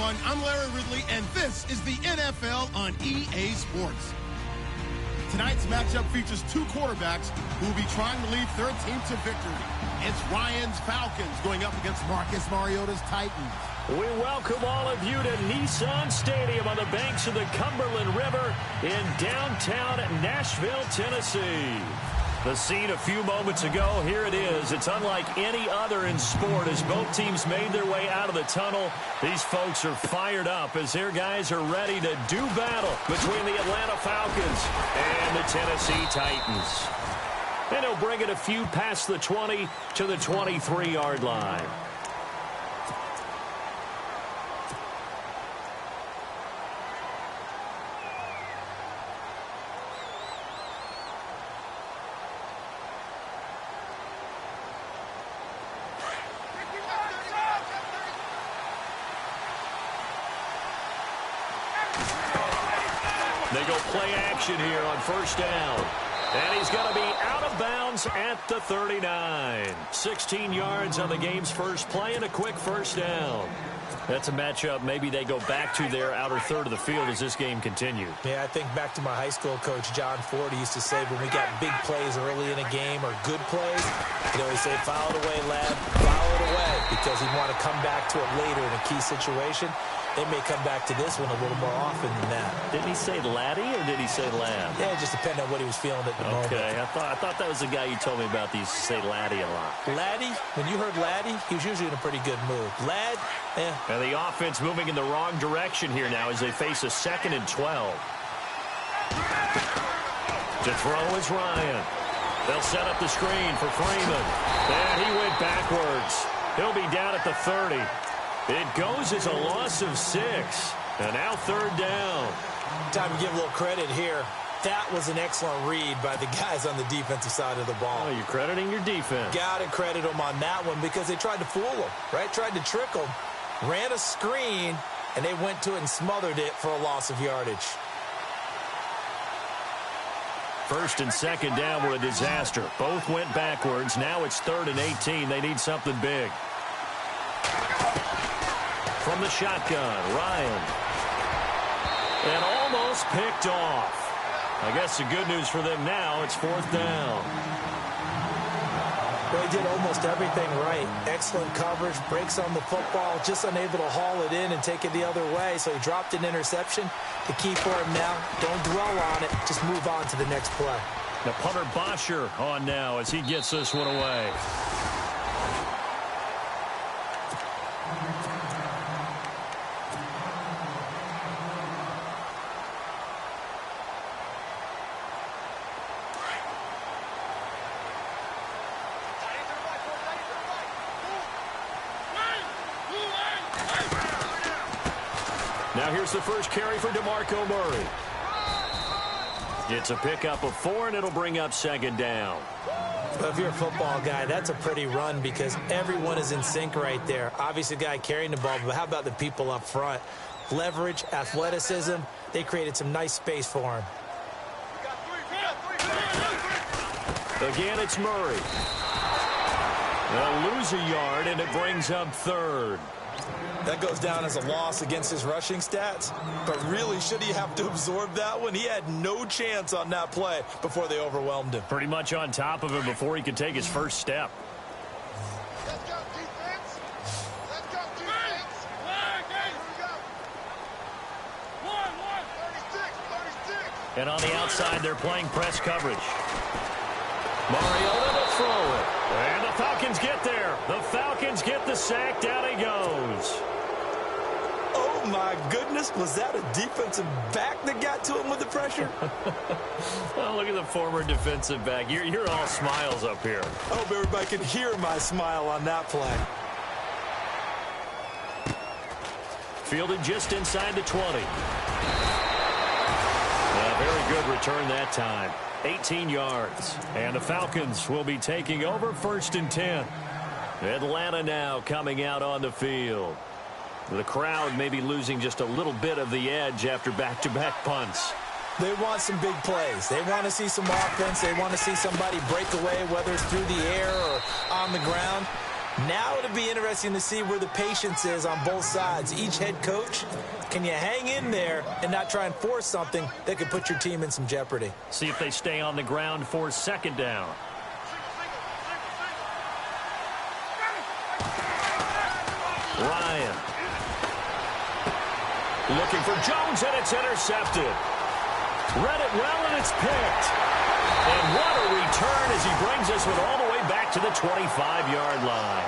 everyone. I'm Larry Ridley, and this is the NFL on EA Sports. Tonight's matchup features two quarterbacks who will be trying to lead their team to victory. It's Ryan's Falcons going up against Marcus Mariota's Titans. We welcome all of you to Nissan Stadium on the banks of the Cumberland River in downtown Nashville, Tennessee. The scene a few moments ago, here it is. It's unlike any other in sport as both teams made their way out of the tunnel. These folks are fired up as their guys are ready to do battle between the Atlanta Falcons and the Tennessee Titans. And he'll bring it a few past the 20 to the 23-yard line. They go play action here on first down. And he's going to be out of bounds at the 39. 16 yards on the game's first play and a quick first down. That's a matchup maybe they go back to their outer third of the field as this game continues. Yeah, I think back to my high school coach, John Ford. He used to say when we got big plays early in a game or good plays, he'd always say, foul it away, lad, foul it away, because he'd want to come back to it later in a key situation. They may come back to this one a little more often than that. Didn't he say laddie or did he say lad? Yeah, it just depended on what he was feeling at the moment. Okay, I thought that was the guy you told me about that used to say laddie a lot. Laddie, when you heard laddie, he was usually in a pretty good mood. Lad, yeah. And the offense moving in the wrong direction here now as they face a 2nd and 12. To throw is Ryan. They'll set up the screen for Freeman. And he went backwards. He'll be down at the 30. It goes as a loss of 6. And now 3rd down. Time to give a little credit here. That was an excellent read by the guys on the defensive side of the ball. Oh, you're crediting your defense. Got to credit them on that one because they tried to fool them, right? Tried to trick them. Ran a screen, and they went to it and smothered it for a loss of yardage. 1st and 2nd down were a disaster. Both went backwards. Now it's 3rd and 18. They need something big. From the shotgun, Ryan. And almost picked off. I guess the good news for them now, it's 4th down. Well, he did almost everything right. Excellent coverage, breaks on the football, just unable to haul it in and take it the other way. So he dropped an interception. The key for him now, don't dwell on it. Just move on to the next play. The punter Bosher on now as he gets this one away. Now here's the first carry for DeMarco Murray. It's a pickup of 4, and it'll bring up 2nd down. Well, if you're a football guy, that's a pretty run because everyone is in sync right there. Obviously, the guy carrying the ball, but how about the people up front? Leverage, athleticism, they created some nice space for him. Again, it's Murray. They'll lose a yard, and it brings up 3rd. That goes down as a loss against his rushing stats. But really, should he have to absorb that one? He had no chance on that play before they overwhelmed him. Pretty much on top of him before he could take his first step. Let's go, defense. Let's go, defense. Here we go. 36. And on the outside, they're playing press coverage. Mariota to throw it. And the Falcons get there. The Falcons get the sack. Down he goes. Oh, my goodness. Was that a defensive back that got to him with the pressure? Oh, look at the former defensive back. You're all smiles up here. I hope everybody can hear my smile on that play. Fielded just inside the 20. A very good return that time. 18 yards. And the Falcons will be taking over 1st and 10. Atlanta now coming out on the field. The crowd may be losing just a little bit of the edge after back-to-back punts. They want some big plays. They want to see some offense. They want to see somebody break away, whether it's through the air or on the ground. Now it'll be interesting to see where the patience is on both sides. Each head coach, can you hang in there and not try and force something that could put your team in some jeopardy? See if they stay on the ground for second down. Ryan. Looking for Jones, and it's intercepted. Read it well, and it's picked. And what a return as he brings us with all the way back to the 25-yard line.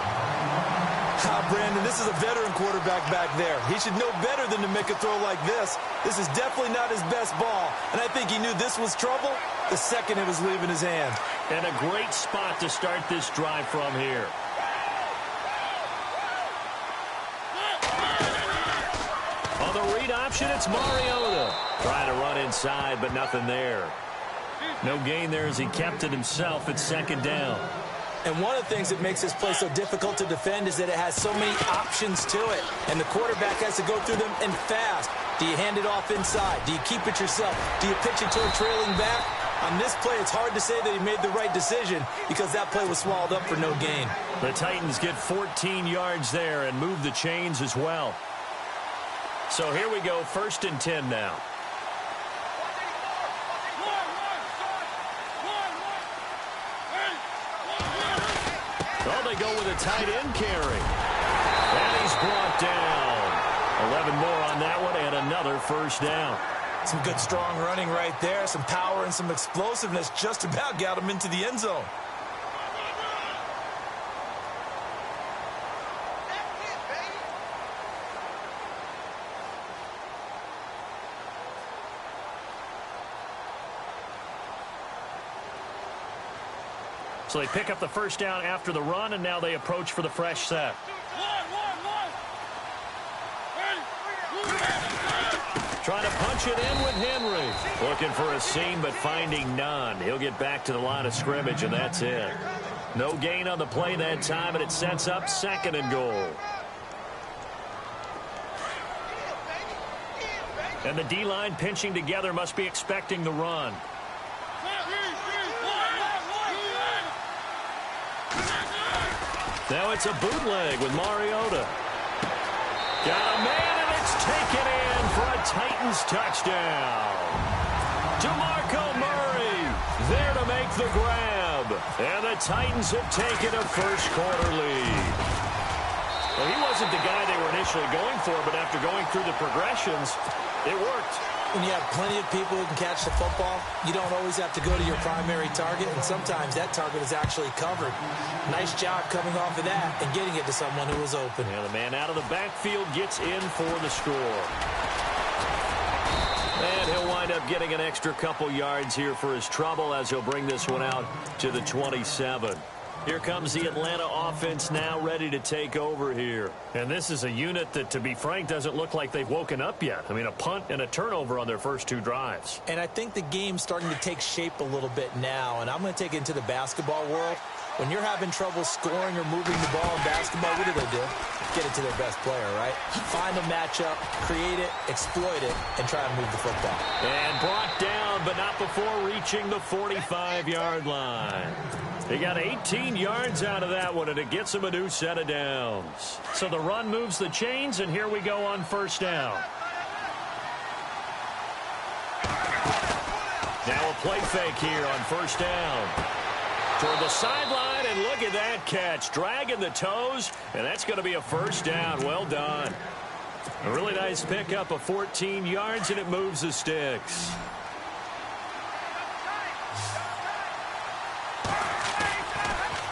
Brandon, this is a veteran quarterback back there. He should know better than to make a throw like this. This is definitely not his best ball, and I think he knew this was trouble the second it was leaving his hand. And a great spot to start this drive from here. On the read option, it's Mariota. Trying to run inside, but nothing there. No gain there as he kept it himself at second down. And one of the things that makes this play so difficult to defend is that it has so many options to it. And the quarterback has to go through them and fast. Do you hand it off inside? Do you keep it yourself? Do you pitch it to a trailing back? On this play, it's hard to say that he made the right decision because that play was swallowed up for no gain. The Titans get 14 yards there and move the chains as well. So here we go, 1st and 10 now. Oh, they go with a tight end carry. And he's brought down. 11 more on that one and another first down. Some good strong running right there. Some power and some explosiveness just about got him into the end zone. So they pick up the first down after the run, and now they approach for the fresh set. Trying to punch it in with Henry. Looking for a seam, but finding none. He'll get back to the line of scrimmage, and that's it. No gain on the play that time, and it sets up 2nd and goal. And the D-line pinching together must be expecting the run. Now it's a bootleg with Mariota. Got a man, and it's taken in for a Titans touchdown. DeMarco Murray there to make the grab. And the Titans have taken a first-quarter lead. Well, he wasn't the guy they were initially going for, but after going through the progressions, it worked. When you have plenty of people who can catch the football, you don't always have to go to your primary target, and sometimes that target is actually covered. Nice job coming off of that and getting it to someone who was open. Yeah, the man out of the backfield gets in for the score. And he'll wind up getting an extra couple yards here for his trouble as he'll bring this one out to the 27. Here comes the Atlanta offense now ready to take over here. And this is a unit that, to be frank, doesn't look like they've woken up yet. I mean, a punt and a turnover on their first 2 drives. And I think the game's starting to take shape a little bit now. And I'm going to take it into the basketball world. When you're having trouble scoring or moving the ball in basketball, what do? Get it to their best player, right? Find a matchup, create it, exploit it, and try and move the football. And brought down, but not before reaching the 45-yard line. They got 18 yards out of that one, and it gets them a new set of downs. So the run moves the chains, and here we go on first down. Now a play fake here on first down. Toward the sideline, and look at that catch. Dragging the toes, and that's going to be a first down. Well done. A really nice pickup of 14 yards, and it moves the sticks.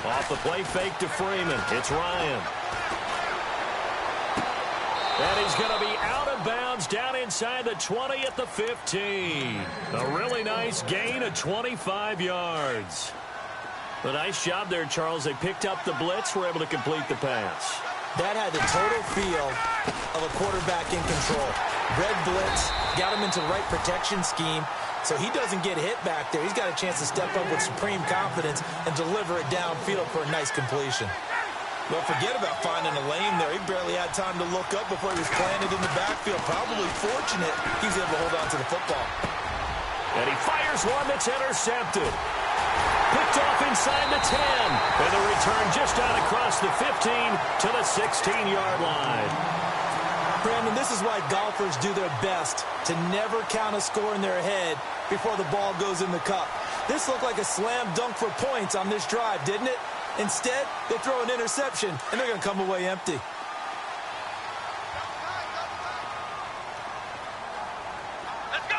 Off the play fake to Freeman. It's Ryan. And he's going to be out of bounds down inside the 20 at the 15. A really nice gain of 25 yards. A nice job there, Charles. They picked up the blitz, were able to complete the pass. That had the total feel of a quarterback in control. Red blitz, got him into the right protection scheme, so he doesn't get hit back there. He's got a chance to step up with supreme confidence and deliver it downfield for a nice completion. Don't forget about finding a lane there. He barely had time to look up before he was planted in the backfield. Probably fortunate he was able to hold on to the football. And he fires one that's intercepted. Picked off inside the 10. And the return just out across the 15 to the 16-yard line. Brandon, this is why golfers do their best to never count a score in their head before the ball goes in the cup. This looked like a slam dunk for points on this drive, didn't it? Instead, they throw an interception, and they're going to come away empty. Let's go!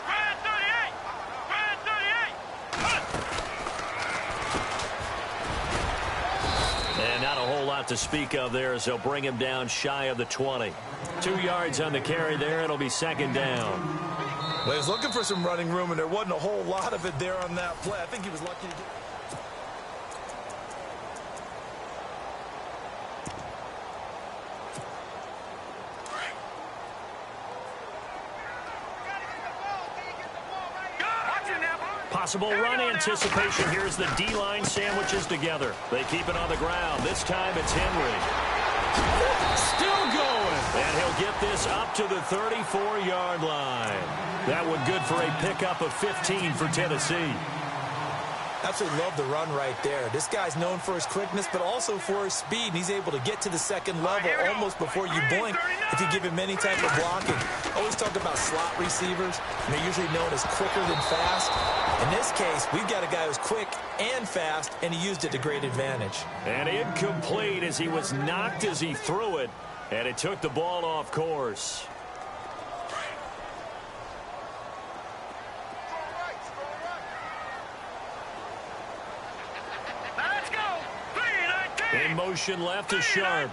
Ryan 38! Ryan 38! And not a whole lot to speak of there as they'll bring him down shy of the 20. 2 yards on the carry there. It'll be second down. Well, he was looking for some running room, and there wasn't a whole lot of it there on that play. I think he was lucky to get... Possible run anticipation. Here's the D-line sandwiches together. They keep it on the ground. This time it's Henry. Still going. And he'll get this up to the 34-yard line. That one good for a pickup of 15 for Tennessee. Absolutely love the run right there. This guy's known for his quickness, but also for his speed. And he's able to get to the second level almost before you blink if you give him any type of blocking. Always talk about slot receivers. And they're usually known as quicker than fast. In this case, we've got a guy who's quick and fast, and he used it to great advantage. And incomplete as he was knocked as he threw it, and it took the ball off course. Let's go! 3-19! In motion left is Sharp.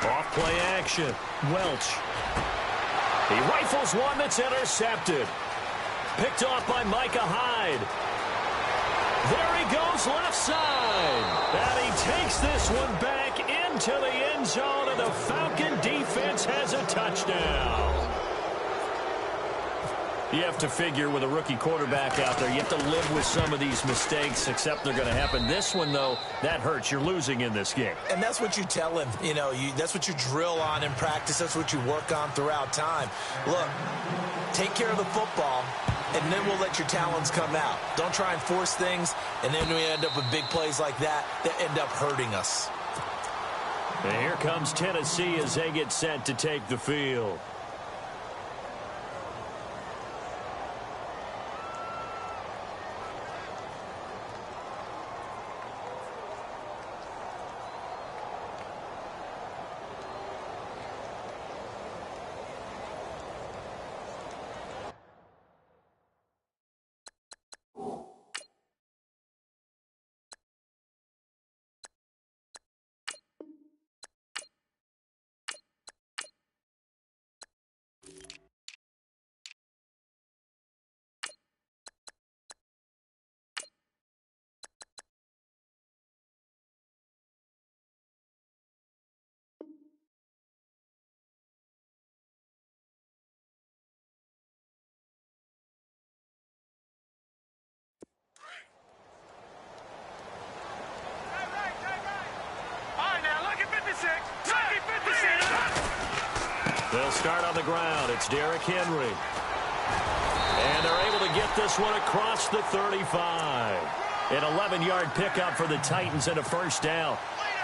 Off play action. Welch. He rifles one that's intercepted. Picked off by Micah Hyde. There he goes left side. And he takes this one back into the end zone, and the Falcon defense has a touchdown. You have to figure with a rookie quarterback out there, you have to live with some of these mistakes, except they're going to happen. This one, though, that hurts. You're losing in this game. And that's what you tell him. You know, that's what you drill on in practice. That's what you work on throughout time. Look, take care of the football, and then we'll let your talents come out. Don't try and force things, and then we end up with big plays like that end up hurting us. And here comes Tennessee as they get set to take the field. They'll start on the ground. It's Derrick Henry. And they're able to get this one across the 35. An 11-yard pickup for the Titans and a first down.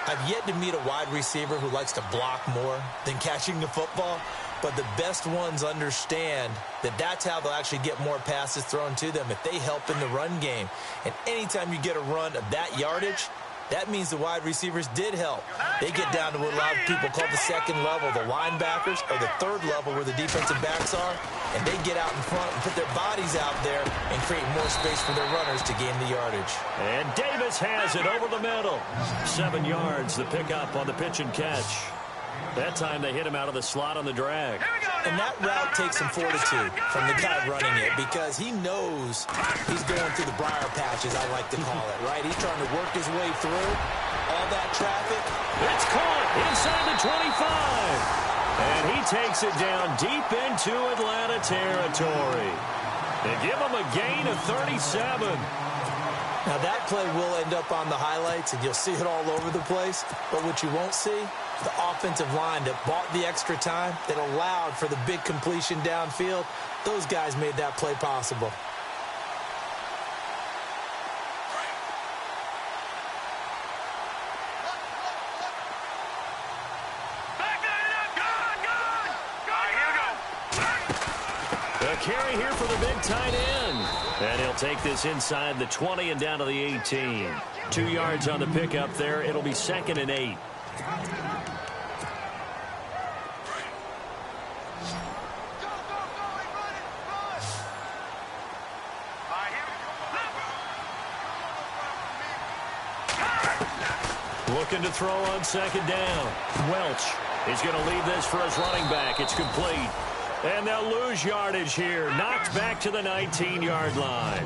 I've yet to meet a wide receiver who likes to block more than catching the football, but the best ones understand that that's how they'll actually get more passes thrown to them if they help in the run game. And anytime you get a run of that yardage, that means the wide receivers did help. They get down to what a lot of people call the second level, the linebackers, or the third level where the defensive backs are, and they get out in front and put their bodies out there and create more space for their runners to gain the yardage. And Davis has it over the middle. 7 yards, the pickup on the pitch and catch. That time they hit him out of the slot on the drag. And that route takes some fortitude from the guy running it because he knows he's going through the briar patch, as I like to call it, right? He's trying to work his way through all that traffic. It's caught inside the 25. And he takes it down deep into Atlanta territory. They give him a gain of 37. Now, that play will end up on the highlights, and you'll see it all over the place. But what you won't see The offensive line that bought the extra time, that allowed for the big completion downfield, those guys made that play possible. A carry here for the big tight end. And he'll take this inside the 20 and down to the 18. 2 yards on the pickup there. It'll be 2nd and 8. Looking to throw on 2nd down. Welch is going to leave this for his running back. It's complete. And they'll lose yardage here. Knocked back to the 19-yard line.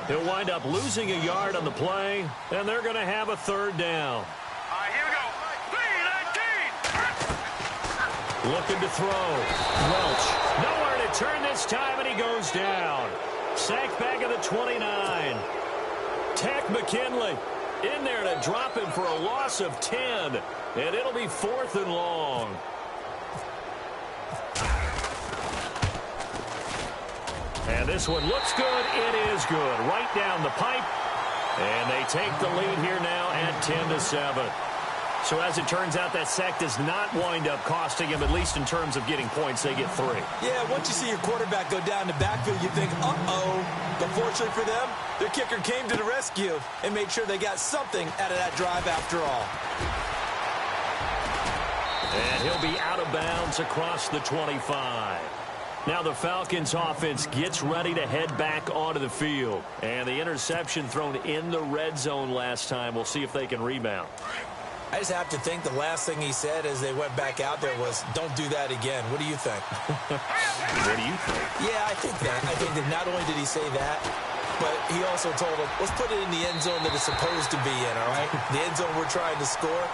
He'll wind up losing a yard on the play, and they're going to have a 3rd down. Here we go. 3-19. Looking to throw. Welch. Nowhere to turn this time, and he goes down. Sacked back at the 29. Tack McKinley in there to drop him for a loss of 10. And it'll be 4th and long. And this one looks good. It is good. Right down the pipe. And they take the lead here now at 10-7. So as it turns out, that sack does not wind up costing him, at least in terms of getting points. They get 3. Yeah, once you see your quarterback go down the backfield, you think, uh-oh. But fortunately for them, their kicker came to the rescue and made sure they got something out of that drive after all. And he'll be out of bounds across the 25. Now the Falcons offense gets ready to head back onto the field. And the interception thrown in the red zone last time. We'll see if they can rebound. I just have to think the last thing he said as they went back out there was, don't do that again. What do you think? What do you think? Yeah, I think that. I think that not only did he say that, but he also told him, let's put it in the end zone that it's supposed to be in, all right? The end zone we're trying to score.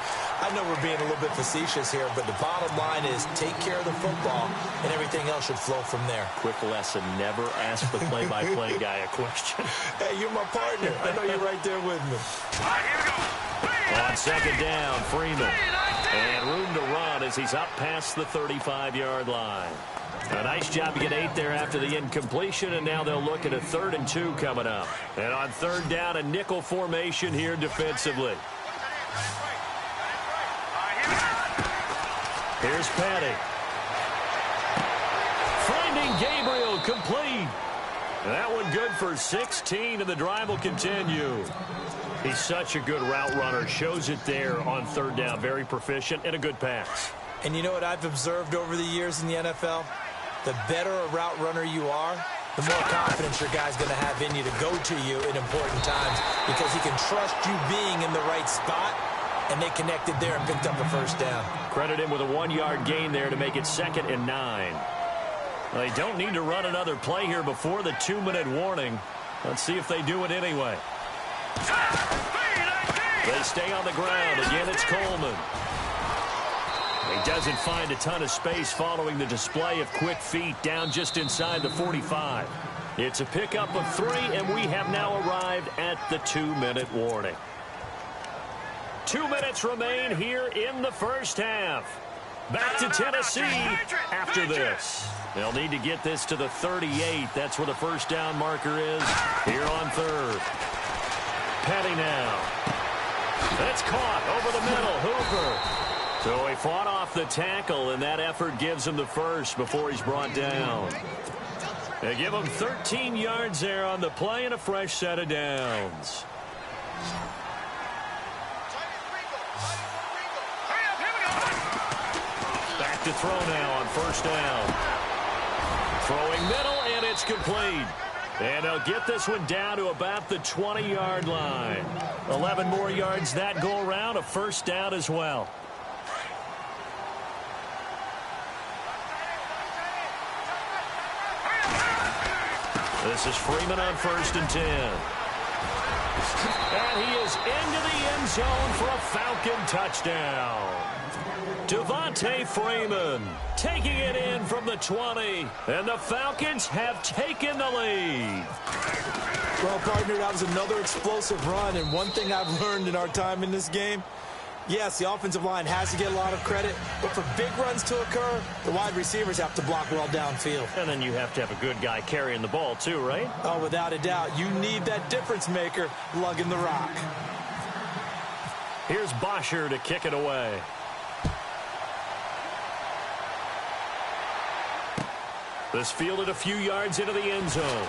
I know we're being a little bit facetious here, but the bottom line is take care of the football, and everything else should flow from there. Quick lesson, never ask the play-by-play guy a question. Hey, you're my partner. I know you're right there with me. Here we go. On 2nd down, Freeman. And room to run as he's up past the 35-yard line. A nice job to get 8 there after the incompletion, and now they'll look at a 3rd and 2 coming up. And on 3rd down, a nickel formation here defensively. Here's Petty. Finding Gabriel complete. That one good for 16, and the drive will continue. He's such a good route runner. Shows it there on 3rd down. Very proficient and a good pass. And you know what I've observed over the years in the NFL? The better a route runner you are, the more confidence your guy's going to have in you to go to you in important times because he can trust you being in the right spot, and they connected there and picked up a 1st down. Credit him with a 1-yard gain there to make it 2nd and 9. Well, they don't need to run another play here before the 2-minute warning. Let's see if they do it anyway. They stay on the ground. Again, it's Coleman. He doesn't find a ton of space following the display of quick feet down just inside the 45. It's a pickup of 3, and we have now arrived at the 2-minute warning. 2 minutes remain here in the first half. Back to Tennessee after this. They'll need to get this to the 38. That's where the 1st down marker is here on 3rd. Petty now. That's caught over the middle. Hooper. So he fought off the tackle, and that effort gives him the 1st before he's brought down. They give him 13 yards there on the play and a fresh set of downs. Back to throw now on 1st down. Throwing middle, and it's complete. And they'll get this one down to about the 20-yard line. 11 more yards that go around, a 1st down as well. This is Freeman on 1st and 10. And he is into the end zone for a Falcon touchdown. Devontae Freeman taking it in from the 20. And the Falcons have taken the lead. Well, partner, that was another explosive run. And one thing I've learned in our time in this game, Yes, the offensive line has to get a lot of credit, but for big runs to occur, the wide receivers have to block well downfield. And then you have to have a good guy carrying the ball too, right? Oh, without a doubt. You need that difference maker lugging the rock. Here's Bosher to kick it away. This fielded a few yards into the end zone.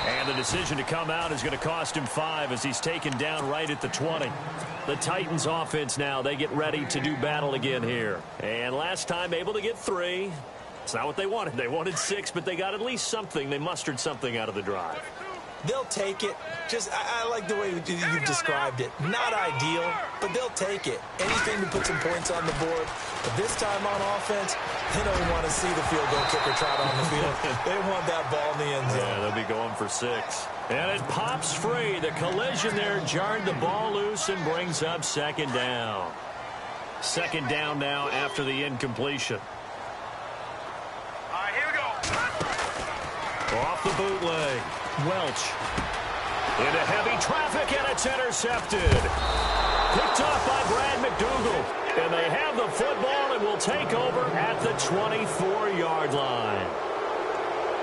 And the decision to come out is going to cost him 5 as he's taken down right at the 20. The Titans offense now, they get ready to do battle again here. And last time able to get 3. It's not what they wanted. They wanted 6, but they got at least something. They mustered something out of the drive. They'll take it. I like the way you've described it. Not ideal, but they'll take it. Anything to put some points on the board. But this time on offense, they don't want to see the field goal kicker trot on the field. They want that ball in the end zone. Yeah, they'll be going for 6. And it pops free. The collision there jarred the ball loose and brings up 2nd down. 2nd down now after the incompletion. All right, here we go. Off the bootleg. Welch into heavy traffic, and it's intercepted. Picked off by Brad McDougal. And they have the football and will take over at the 24-yard line.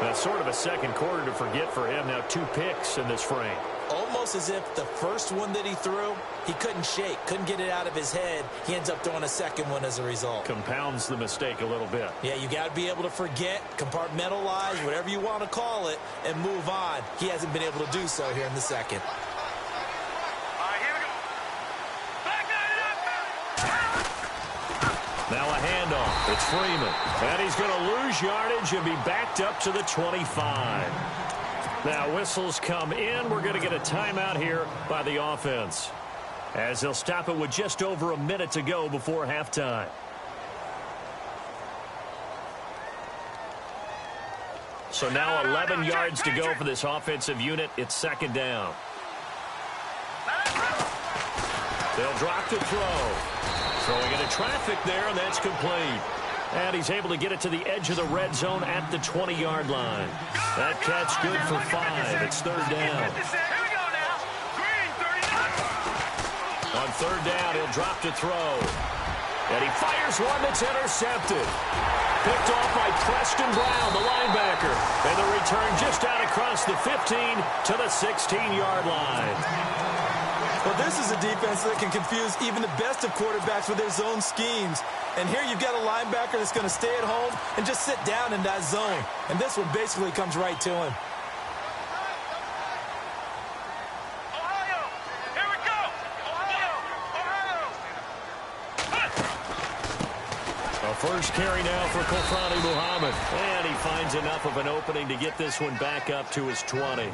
That's sort of a second quarter to forget for him. Now 2 picks in this frame. Almost as if the first one that he threw, he couldn't shake, couldn't get it out of his head. He ends up throwing a second one as a result. Compounds the mistake a little bit. Yeah, you got to be able to forget, compartmentalize, whatever you want to call it, and move on. He hasn't been able to do so here in the second. All right, here we go. Back that up. Now a handoff. It's Freeman. And he's going to lose yardage and be backed up to the 25. Now whistles come in. We're going to get a timeout here by the offense, as they'll stop it with just over a minute to go before halftime. So now 11 yards to go for this offensive unit. It's 2nd down. They'll drop to throw. Throwing into traffic there, and that's complete. And he's able to get it to the edge of the red zone at the 20-yard line. That catch good for 5. It's 3rd down. On 3rd down, he'll drop to throw. And he fires one that's intercepted. Picked off by Preston Brown, the linebacker. And the return just out across the 15 to the 16-yard line. Well, this is a defense that can confuse even the best of quarterbacks with their zone schemes. And here you've got a linebacker that's going to stay at home and just sit down in that zone. And this one basically comes right to him. Ohio, here we go. Ohio. A first carry now for Kofrani Muhammad. And he finds enough of an opening to get this one back up to his 20.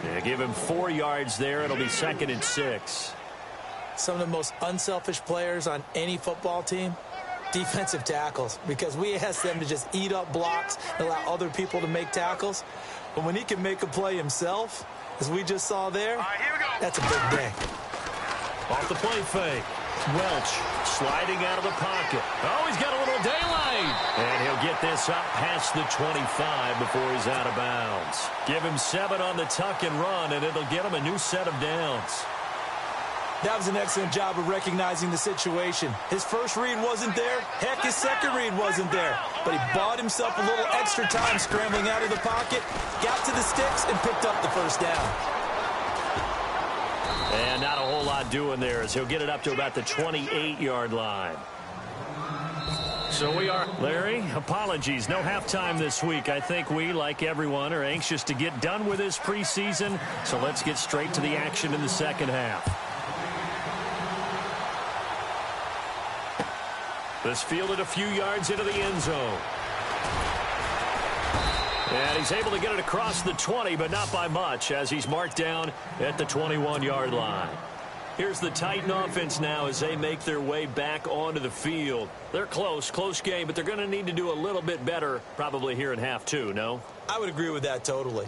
Yeah, give him 4 yards there. It'll be 2nd and 6. Some of the most unselfish players on any football team, defensive tackles, because we ask them to just eat up blocks and allow other people to make tackles. But when he can make a play himself, as we just saw there, All right, here we go. that's a big day. Off the play fake. Welch sliding out of the pocket. Oh, he's got a little daylight. And he'll get this up past the 25 before he's out of bounds. Give him 7 on the tuck and run, and it'll get him a new set of downs. That was an excellent job of recognizing the situation. His first read wasn't there. Heck, his second read wasn't there. But he bought himself a little extra time scrambling out of the pocket, got to the sticks, and picked up the first down. And not a whole lot doing there as he'll get it up to about the 28-yard line. So we are, Larry, apologies, no halftime this week. I think we, like everyone, are anxious to get done with this preseason. So let's get straight to the action in the second half. This fielded a few yards into the end zone. And he's able to get it across the 20, but not by much, as he's marked down at the 21-yard line. Here's the Titan offense now as they make their way back onto the field. They're close game, but they're going to need to do a little bit better probably here in half 2, no? I would agree with that totally.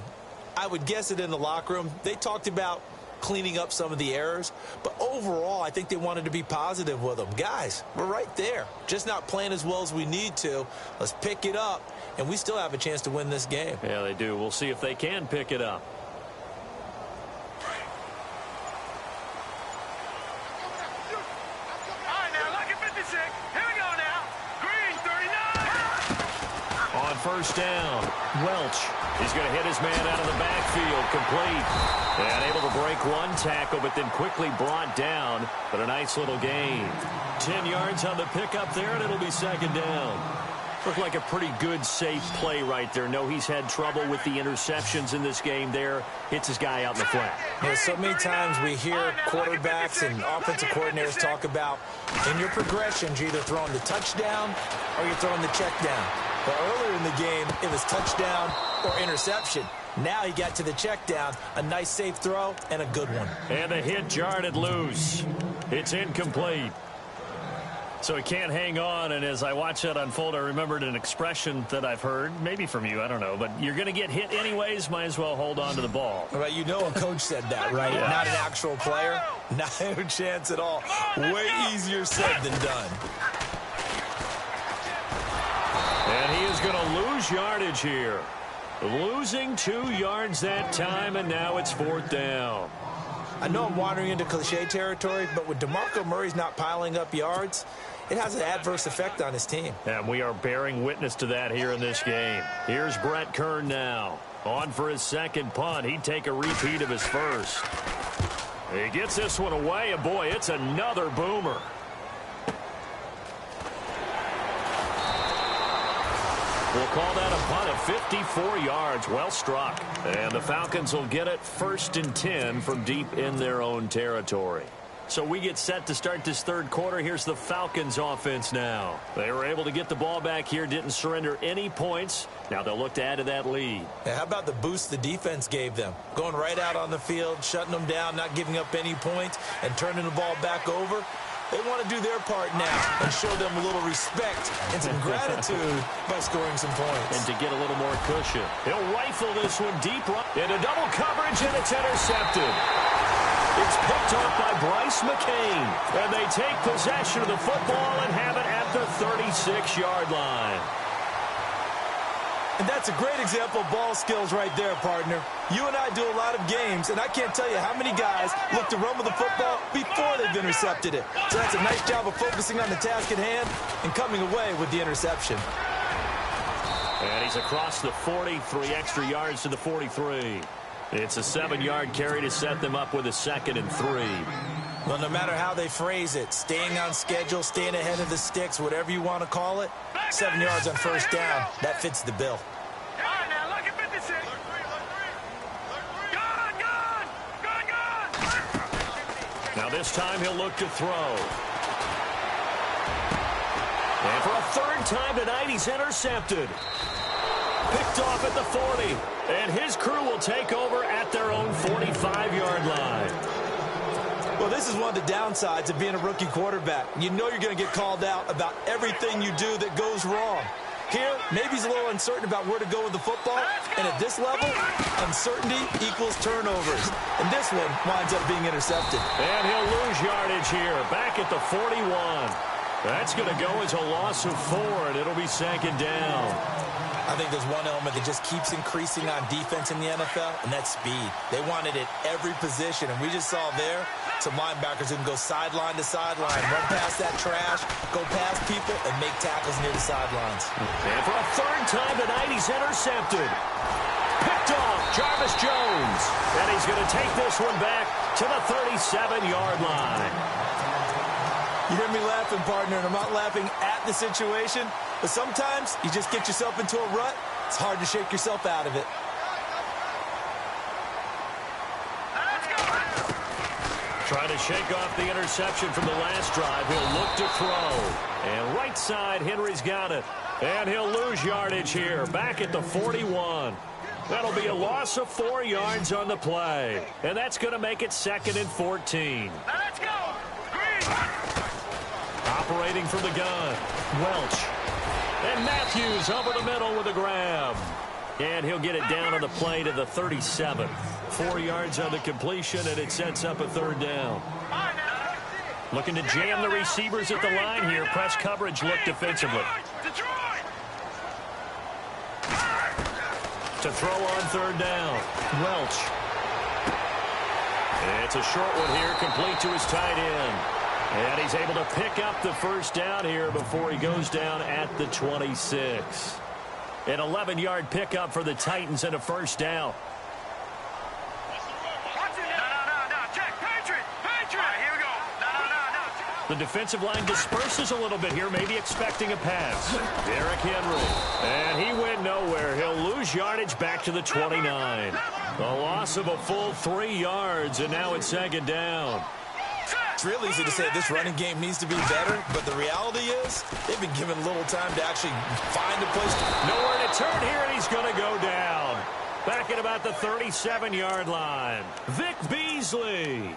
I would guess it in the locker room. They talked about cleaning up some of the errors, but overall I think they wanted to be positive with them. Guys, we're right there, just not playing as well as we need to. Let's pick it up, and we still have a chance to win this game. Yeah, they do. We'll see if they can pick it up. first down. Welch, he's going to hit his man out of the backfield, complete. And able to break one tackle, but then quickly brought down. But a nice little gain. 10 yards on the pickup there, and it'll be second down. Looked like a pretty good, safe play right there. No, he's had trouble with the interceptions in this game there. Hits his guy out in the flat. Yeah, so many times we hear quarterbacks and offensive coordinators talk about in your progressions, you're either throwing the touchdown or you're throwing the check down. But earlier in the game, it was touchdown or interception. Now he got to the check down. A nice, safe throw and a good one. And the hit jarred it loose. It's incomplete. So he can't hang on, and as I watch that unfold, I remembered an expression that I've heard, maybe from you, I don't know, but you're going to get hit anyways, might as well hold on to the ball. Right, you know a coach said that, right? Yeah. Not an actual player. Not a chance at all. Way easier said than done. And he is going to lose yardage here. Losing 2 yards that time, and now it's fourth down. I know I'm wandering into cliche territory, but when DeMarco Murray's not piling up yards, it has an adverse effect on his team. And we are bearing witness to that here in this game. Here's Brett Kern now. On for his second punt. He'd take a repeat of his first. He gets this one away, and boy, it's another boomer. We'll call that a punt at 54 yards. Well struck. And the Falcons will get it 1st and 10 from deep in their own territory. So we get set to start this third quarter. Here's the Falcons offense now. They were able to get the ball back here, didn't surrender any points. Now they'll look to add to that lead. Yeah, how about the boost the defense gave them? Going right out on the field, shutting them down, not giving up any points, and turning the ball back over. They want to do their part now and show them a little respect and some gratitude by scoring some points. And to get a little more cushion. He'll rifle this one deep into double coverage, and it's intercepted. It's picked off by Bryce McCain. And they take possession of the football and have it at the 36-yard line. And that's a great example of ball skills right there, partner. You and I do a lot of games, and I can't tell you how many guys look to run with the football before they've intercepted it. So that's a nice job of focusing on the task at hand and coming away with the interception. And he's across the 40, 3 extra yards to the 43. It's a 7-yard carry to set them up with a 2nd and 3. Well, no matter how they phrase it, staying on schedule, staying ahead of the sticks, whatever you want to call it, 7 yards on first down, that fits the bill. Now this time he'll look to throw. And for a 3rd time tonight, he's intercepted. Picked off at the 40. And his crew will take over at their own 45-yard line. Well, this is one of the downsides of being a rookie quarterback. You know you're going to get called out about everything you do that goes wrong. Here, maybe he's a little uncertain about where to go with the football. And at this level, uncertainty equals turnovers. And this one winds up being intercepted. And he'll lose yardage here, back at the 41. That's going to go as a loss of 4, and it'll be 2nd down. I think there's one element that just keeps increasing on defense in the NFL, and that's speed. They want it at every position, and we just saw there some linebackers who can go sideline to sideline, run past that trash, go past people, and make tackles near the sidelines. And for a 3rd time tonight, he's intercepted. Picked off, Jarvis Jones. And he's going to take this one back to the 37-yard line. You hear me laughing, partner, and I'm not laughing at the situation, but sometimes you just get yourself into a rut. It's hard to shake yourself out of it. Trying to shake off the interception from the last drive. He'll look to throw. And right side, Henry's got it. And he'll lose yardage here, back at the 41. That'll be a loss of 4 yards on the play. And that's going to make it 2nd and 14. Let's go! Green! Operating from the gun, Welch. And Matthews over the middle with a grab. And he'll get it down on the play to the 37. 4 yards on the completion, and it sets up a 3rd down. Looking to jam the receivers at the line here. Press coverage look defensively. To throw on 3rd down, Welch. It's a short one here, complete to his tight end. And he's able to pick up the 1st down here before he goes down at the 26. An 11-yard pickup for the Titans and a first down. The defensive line disperses a little bit here, maybe expecting a pass. Derrick Henry. And he went nowhere. He'll lose yardage back to the 29. A loss of a full 3 yards, and now it's second down. It's real easy to say this running game needs to be better, but the reality is they've been given little time to actually find a place. Nowhere to turn here, and he's going to go down. Back at about the 37-yard line. Vic Beasley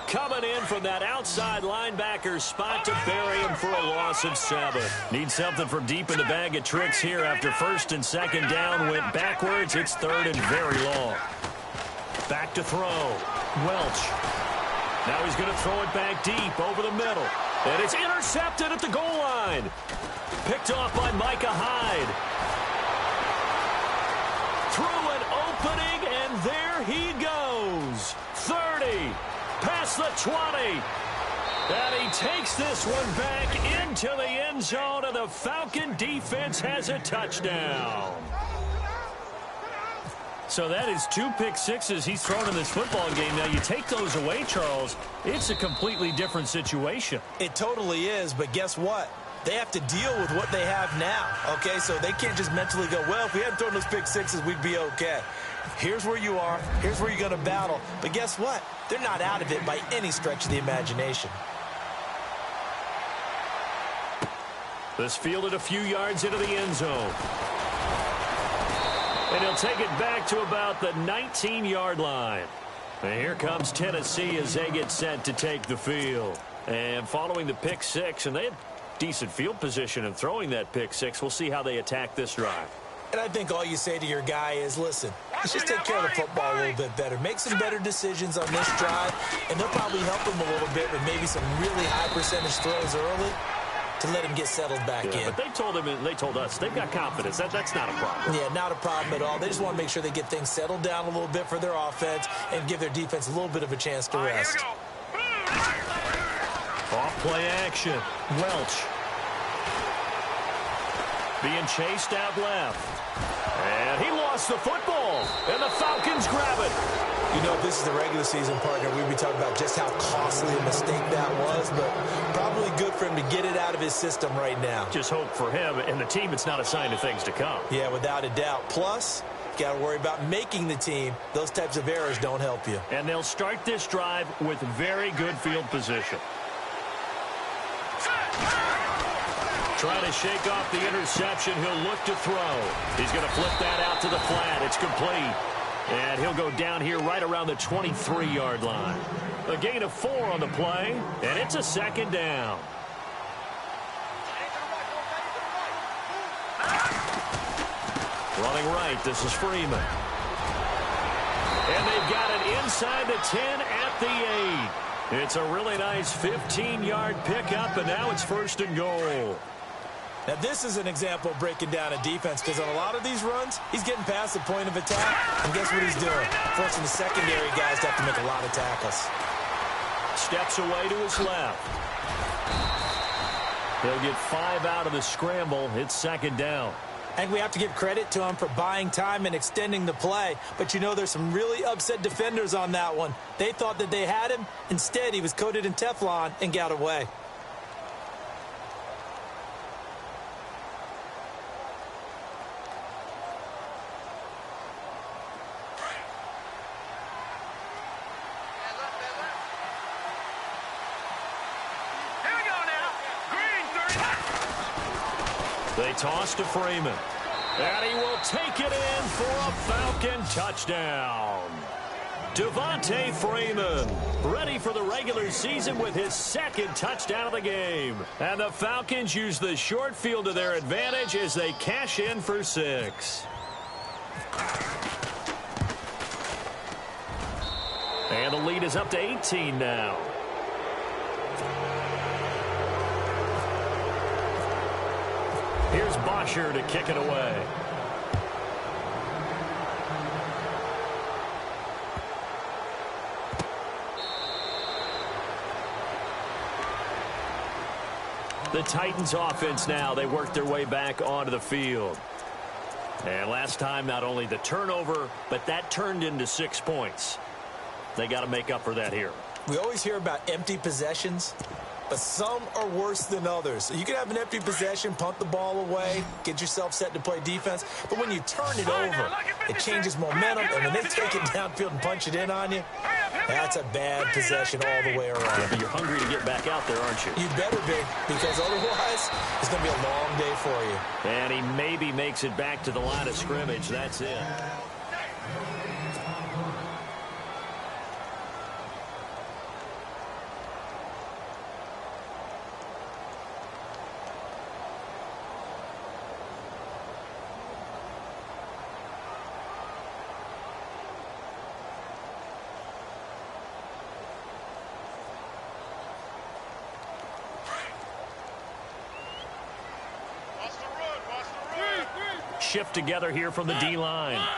coming in from that outside linebacker spot to bury him for a loss of 7. Need something from deep in the bag of tricks here after first and second down went backwards. It's third and very long. Back to throw. Welch. Now he's going to throw it back deep over the middle. And it's intercepted at the goal line. Picked off by Micah Hyde. Through an opening, and there he goes. 30. Past the 20. And he takes this one back into the end zone, and the Falcon defense has a touchdown. So that is 2 pick sixes he's thrown in this football game. Now, you take those away, Charles, it's a completely different situation. It totally is, but guess what? They have to deal with what they have now, okay? So they can't just mentally go, well, if we hadn't thrown those pick sixes, we'd be okay. Here's where you are. Here's where you're going to battle. But guess what? They're not out of it by any stretch of the imagination. This fielded a few yards into the end zone. And he'll take it back to about the 19-yard line. And here comes Tennessee as they get set to take the field. And following the pick six, and they had decent field position in throwing that pick six. We'll see how they attack this drive. And I think all you say to your guy is, listen, let's just take care of the football a little bit better. Make some better decisions on this drive, and they'll probably help him a little bit with maybe some really high percentage throws early to let him get settled back in. But they told him, and they told us, they've got confidence. That's not a problem. Yeah, not a problem at all. They just want to make sure they get things settled down a little bit for their offense and give their defense a little bit of a chance to rest. Off play action. Welch. Being chased out left. And he lost the football. And the Falcons grab it. You know, if this is the regular season, partner, we'd be talking about just how costly a mistake that was, but probably good for him to get it out of his system right now. Just hope for him and the team it's not a sign of things to come. Yeah, without a doubt. Plus, got to worry about making the team. Those types of errors don't help you. And they'll start this drive with very good field position. Trying to shake off the interception. He'll look to throw. He's going to flip that out to the flat. It's complete. And he'll go down here right around the 23-yard line. A gain of 4 on the play, and it's a second down. Running right, this is Freeman. And they've got it inside the 10 at the 8. It's a really nice 15-yard pickup, and now it's first and goal. Now, this is an example of breaking down a defense, because on a lot of these runs, he's getting past the point of attack, and guess what he's doing? Forcing the secondary guys to have to make a lot of tackles. Steps away to his left. They'll get 5 out of the scramble. It's second down. And we have to give credit to him for buying time and extending the play. But you know, there's some really upset defenders on that one. They thought that they had him. Instead, he was coated in Teflon and got away. They toss to Freeman. And he will take it in for a Falcon touchdown. Devontae Freeman, ready for the regular season with his second touchdown of the game. And the Falcons use the short field to their advantage as they cash in for 6. And the lead is up to 18 now. Here's Bosher to kick it away. The Titans offense now. They work their way back onto the field. And last time, not only the turnover, but that turned into 6 points. They got to make up for that here. We always hear about empty possessions, but some are worse than others. So you can have an empty possession, punt the ball away, get yourself set to play defense. But when you turn it over, it changes momentum. And when they take it downfield and punch it in on you, that's a bad possession all the way around. Yeah, but you're hungry to get back out there, aren't you? You better be, because otherwise it's going to be a long day for you. And he maybe makes it back to the line of scrimmage. That's it. Shift together here from the D-line. Off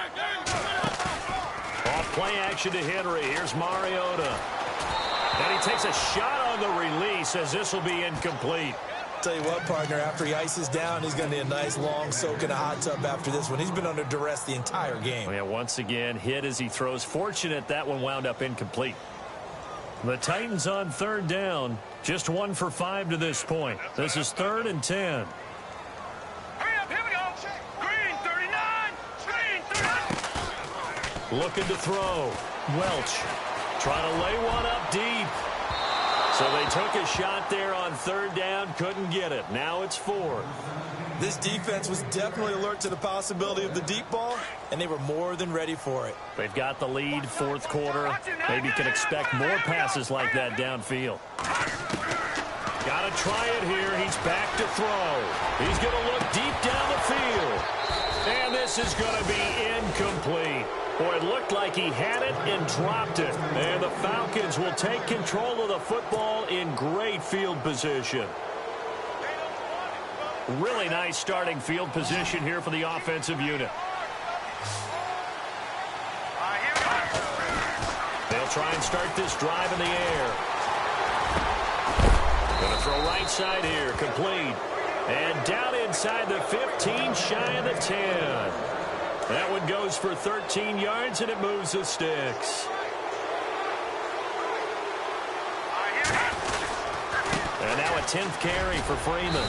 play action to Henry. Here's Mariota. And he takes a shot on the release as this will be incomplete. Tell you what, partner, after he ices down, he's going to need a nice long soak in a hot tub after this one. He's been under duress the entire game. Yeah, once again, hit as he throws. Fortunate that one wound up incomplete. The Titans on 3rd down. Just 1 for 5 to this point. This is 3rd and 10. Looking to throw. Welch trying to lay one up deep. So they took a shot there on 3rd down, couldn't get it. Now it's 4th. This defense was definitely alert to the possibility of the deep ball, and they were more than ready for it. They've got the lead, 4th quarter. Maybe can expect more passes like that downfield. Got to try it here. He's back to throw. He's going to look deep down the field. And this is going to be incomplete. Boy, it looked like he had it and dropped it. And the Falcons will take control of the football in great field position. Really nice starting field position here for the offensive unit. They'll try and start this drive in the air. Going to throw right side here, complete. And down inside the 15, shy of the 10. That one goes for 13 yards, and it moves the sticks. And now a 10th carry for Freeman.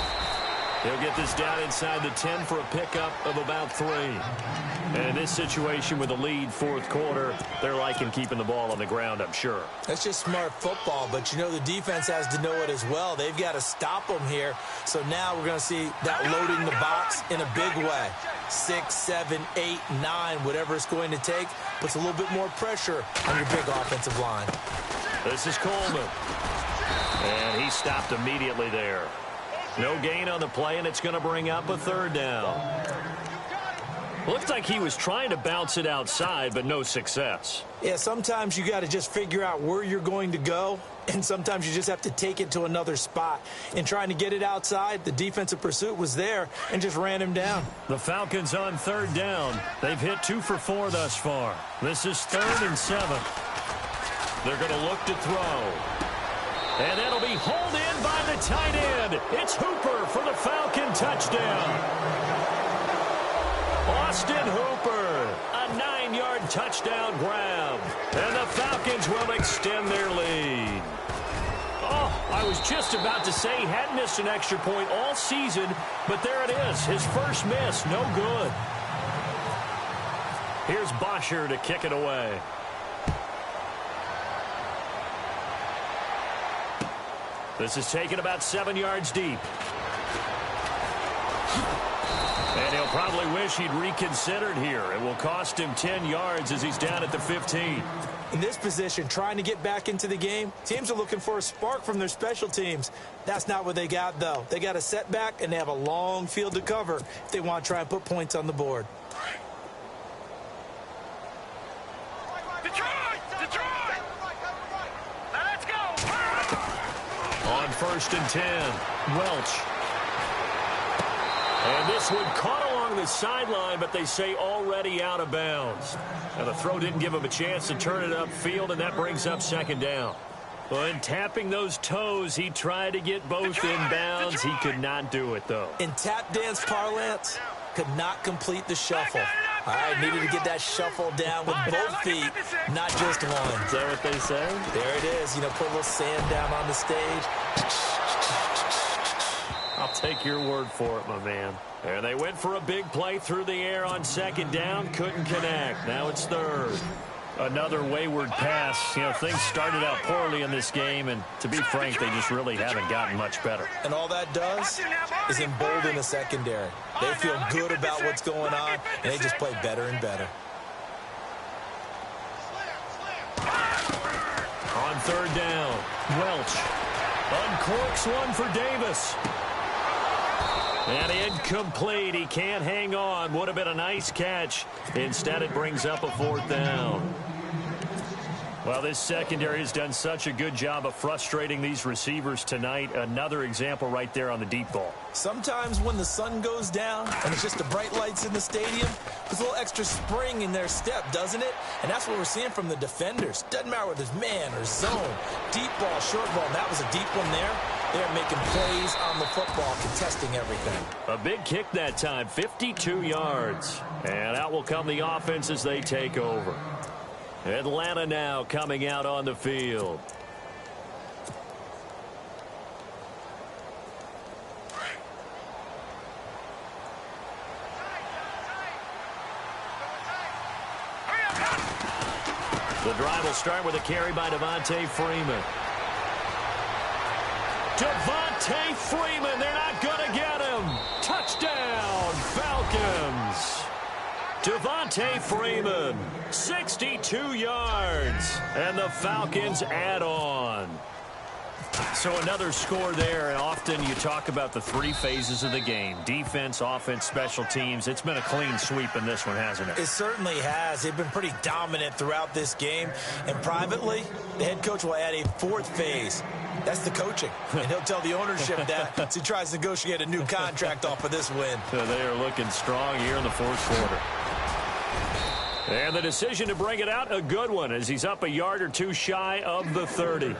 He'll get this down inside the 10 for a pickup of about 3. And in this situation with the lead 4th quarter, they're liking keeping the ball on the ground, I'm sure. That's just smart football, but you know the defense has to know it as well. They've got to stop them here. So now we're going to see that loading the box in a big way. 6, 7, 8, 9, whatever it's going to take, puts a little bit more pressure on your big offensive line. This is Coleman. And he stopped immediately there. No gain on the play, and it's going to bring up a 3rd down. Looks like he was trying to bounce it outside, but no success. Yeah, sometimes you got to just figure out where you're going to go, and sometimes you just have to take it to another spot. In trying to get it outside, the defensive pursuit was there and just ran him down. The Falcons on 3rd down. They've hit 2 for 4 thus far. This is 3rd and 7. They're going to look to throw. And that'll be hauled in by the tight end. It's Hooper for the Falcon touchdown. Austin Hooper, a 9-yard touchdown grab. And the Falcons will extend their lead. Oh, I was just about to say he hadn't missed an extra point all season, but there it is, his first miss, no good. Here's Bosher to kick it away. This is taken about 7 yards deep. And he'll probably wish he'd reconsidered here. It will cost him 10 yards as he's down at the 15. In this position, trying to get back into the game, teams are looking for a spark from their special teams. That's not what they got, though. They got a setback, and they have a long field to cover if they want to try and put points on the board. On 1st and 10, Welch. And this one caught along the sideline, but they say already out of bounds. Now the throw didn't give him a chance to turn it upfield, and that brings up 2nd down. Well, in tapping those toes, he tried to get both in bounds. He could not do it, though. In tap dance parlance, could not complete the shuffle. All right, needed to get that shuffle down with both feet, not just one. Is that what they say? There it is. You know, put a little sand down on the stage. I'll take your word for it, my man. And they went for a big play through the air on second down. Couldn't connect. Now it's third. Another wayward pass. You know, things started out poorly in this game, and to be frank, they just really haven't gotten much better. And all that does is embolden the secondary. They feel good about what's going on, and they just play better and better. On third down, Welch uncorks one for Davis. And incomplete. He can't hang on. Would have been a nice catch. Instead, it brings up a fourth down. Well, this secondary has done such a good job of frustrating these receivers tonight. Another example right there on the deep ball. Sometimes when the sun goes down and it's just the bright lights in the stadium, there's a little extra spring in their step, doesn't it? And that's what we're seeing from the defenders. Doesn't matter whether it's man or zone, deep ball, short ball. And that was a deep one there. They're making plays on the football, contesting everything. A big kick that time, 52 yards. And out will come the offense as they take over. Atlanta now coming out on the field. The drive will start with a carry by Devontae Freeman. Devontae Freeman, they're not going to get him. Touchdown, Falcons. Devontae Freeman, 62 yards, and the Falcons add on. So another score there, and often you talk about the three phases of the game. Defense, offense, special teams. It's been a clean sweep in this one, hasn't it? It certainly has. They've been pretty dominant throughout this game. And privately, the head coach will add a fourth phase. That's the coaching. And he'll tell the ownership that as he tries to negotiate a new contract off of this win. So they are looking strong here in the fourth quarter. And the decision to bring it out, a good one, as he's up a yard or two shy of the 30.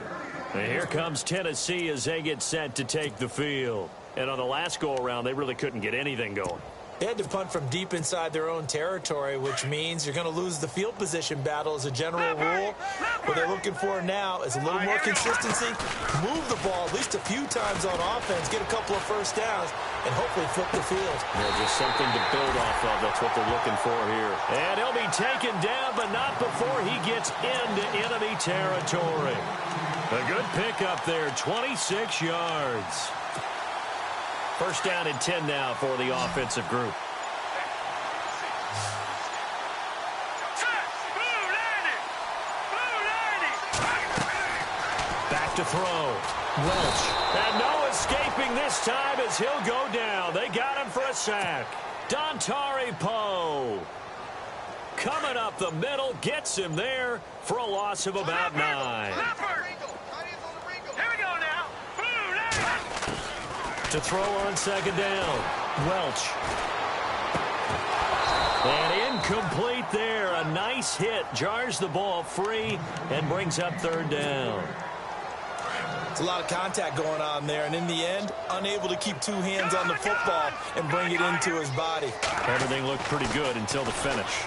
And here comes Tennessee as they get set to take the field. And on the last go-around, they really couldn't get anything going. They had to punt from deep inside their own territory, which means you're going to lose the field position battle as a general rule. What they're looking for now is a little more consistency, move the ball at least a few times on offense, get a couple of first downs, and hopefully flip the field. Yeah, just something to build off of. That's what they're looking for here. And he'll be taken down, but not before he gets into enemy territory. A good pickup there, 26 yards. First down and 10 now for the offensive group. Back to throw. Welch. And no escaping this time as he'll go down. They got him for a sack. Dontari Poe. Coming up the middle, gets him there for a loss of about 9. To throw on second down. Welch. And incomplete there. A nice hit. Jars the ball free and brings up third down. It's a lot of contact going on there, and in the end, unable to keep two hands on the football and bring it into his body. Everything looked pretty good until the finish.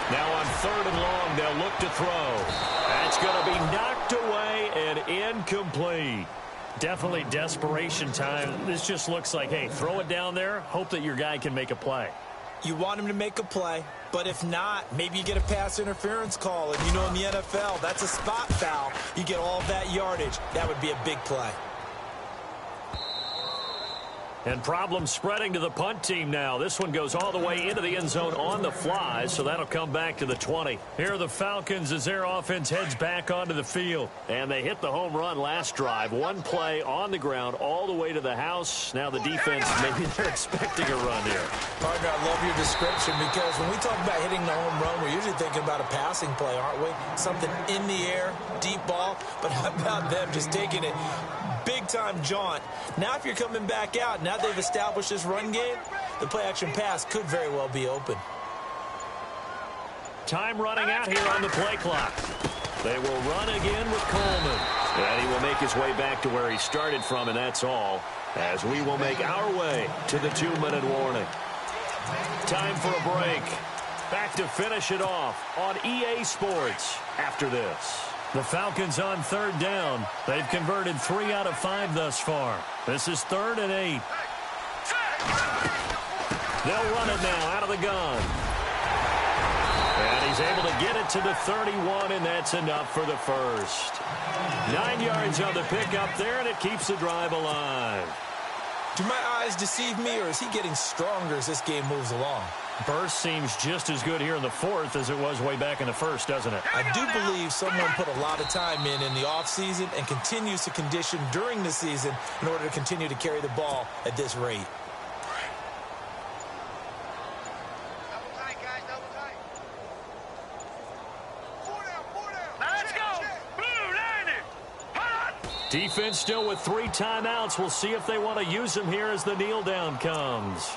Now on third and long, they'll look to throw. That's going to be knocked away and incomplete. Definitely desperation time. This just looks like, hey, throw it down there, hope that your guy can make a play. You want him to make a play, but if not, maybe you get a pass interference call. And you know in the NFL, that's a spot foul. You get all that yardage. That would be a big play. And problems spreading to the punt team now. This one goes all the way into the end zone on the fly, so that'll come back to the 20. Here are the Falcons as their offense heads back onto the field. And they hit the home run last drive. One play on the ground all the way to the house. Now the defense, maybe they're expecting a run here. Partner, I love your description because when we talk about hitting the home run, we're usually thinking about a passing play, aren't we? Something in the air, deep ball. But how about them just taking it? Big-time jaunt. Now if you're coming back out, now they've established this run game, the play-action pass could very well be open. Time running out here on the play clock. They will run again with Coleman. And he will make his way back to where he started from, and that's all, as we will make our way to the 2-minute warning. Time for a break. Back to finish it off on EA Sports after this. The Falcons on 3rd down. They've converted 3 out of 5 thus far. This is 3rd and 8. They'll run it now out of the gun. And he's able to get it to the 31, and that's enough for the first. 9 yards on the pickup there, and it keeps the drive alive. Do my eyes deceive me, or is he getting stronger as this game moves along? Burst seems just as good here in the 4th as it was way back in the 1st, doesn't it? I do believe someone put a lot of time in the offseason and continues to condition during the season in order to continue to carry the ball at this rate. Double tight, guys, double tight. 4 down, 4 down. Let's go. Blue 90. Defense still with 3 timeouts. We'll see if they want to use them here as the kneel down comes.